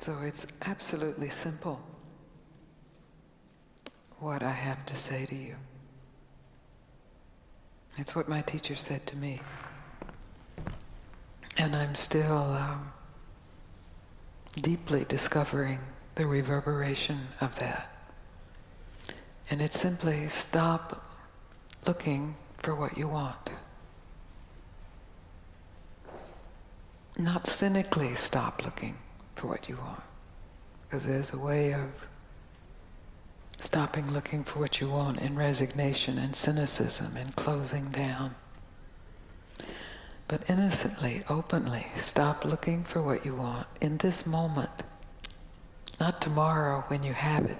So it's absolutely simple what I have to say to you. It's what my teacher said to me. And I'm still deeply discovering the reverberation of that. And it's simply stop looking for what you want. Not cynically stop looking for what you want. Because there's a way of stopping looking for what you want in resignation and cynicism and closing down. But innocently, openly, stop looking for what you want in this moment. Not tomorrow when you have it.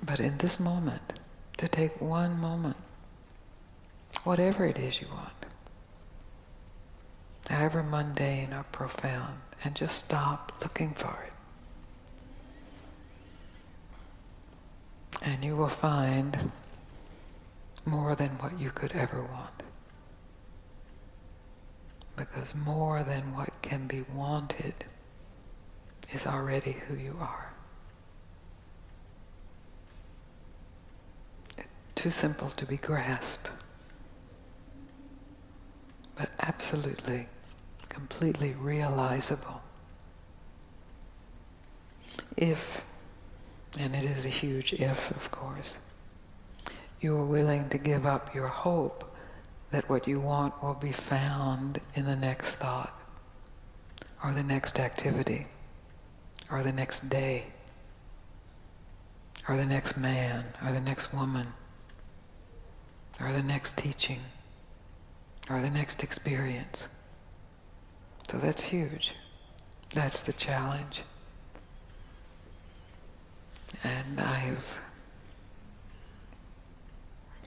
But in this moment, to take one moment, whatever it is you want, however mundane or profound, and just stop looking for it. And you will find more than what you could ever want. Because more than what can be wanted is already who you are. It's too simple to be grasped, but absolutely, completely realizable. If, and it is a huge if, of course, you are willing to give up your hope that what you want will be found in the next thought, or the next activity, or the next day, or the next man, or the next woman, or the next teaching, or the next experience. So that's huge. That's the challenge. And I've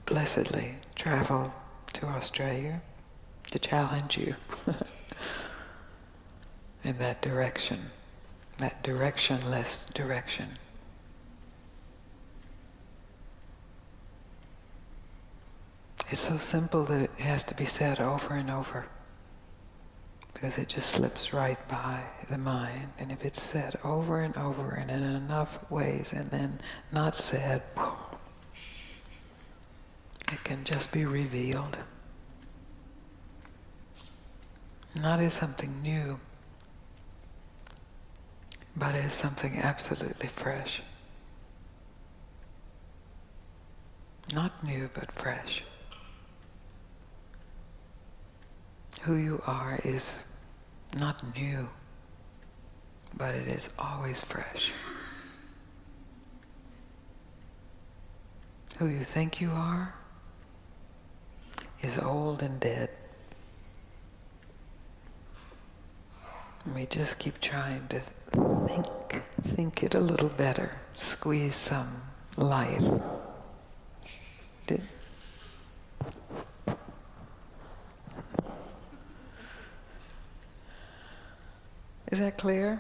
blessedly traveled to Australia to challenge you in that direction, that directionless direction. It's so simple that it has to be said over and over, because it just slips right by the mind. And if it's said over and over and in enough ways and then not said, it can just be revealed. Not as something new, but as something absolutely fresh. Not new, but fresh. Who you are is not new, but it is always fresh. Who you think you are is old and dead. We just keep trying to think it a little better, squeeze some life. Is that clear?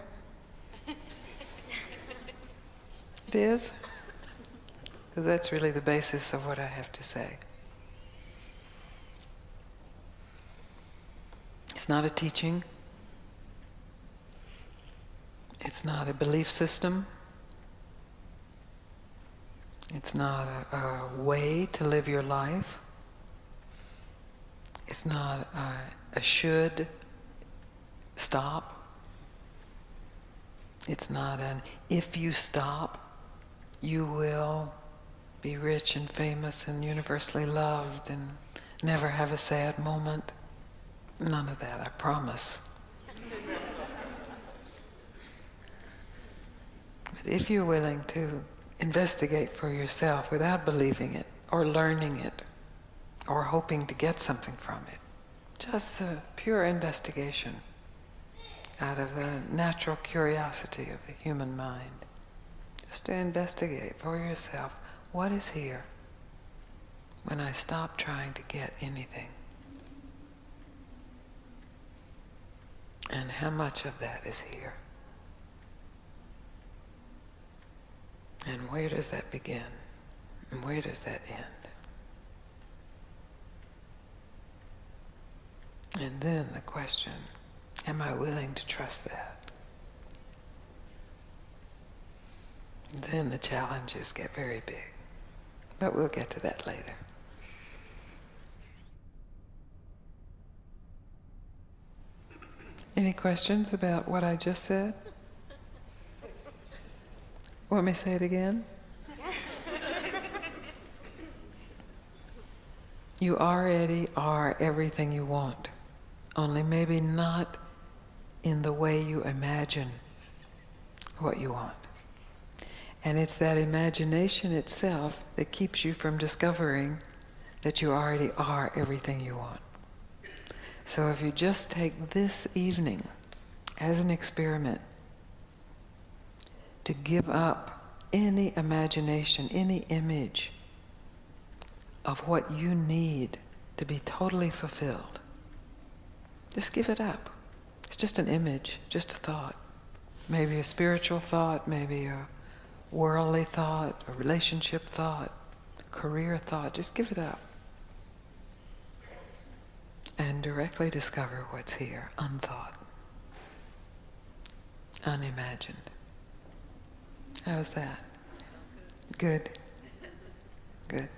It is? Because that's really the basis of what I have to say. It's not a teaching. It's not a belief system. It's not a way to live your life. It's not a should stop. It's not an if you stop, you will be rich and famous and universally loved and never have a sad moment. None of that, I promise. But if you're willing to investigate for yourself without believing it or learning it or hoping to get something from it, just a pure investigation out of the natural curiosity of the human mind, just to investigate for yourself what is here when I stop trying to get anything, and how much of that is here. And where does that begin? And where does that end? And then the question Am I willing to trust that? Then the challenges get very big. But we'll get to that later. Any questions about what I just said? Want me to say it again? You already are everything you want, only maybe not in the way you imagine what you want. And it's that imagination itself that keeps you from discovering that you already are everything you want. So if you just take this evening as an experiment to give up any imagination, any image of what you need to be totally fulfilled, just give it up. It's just an image, just a thought. Maybe a spiritual thought, maybe a worldly thought, a relationship thought, a career thought. Just give it up. And directly discover what's here, unthought, unimagined. How's that? Good. Good.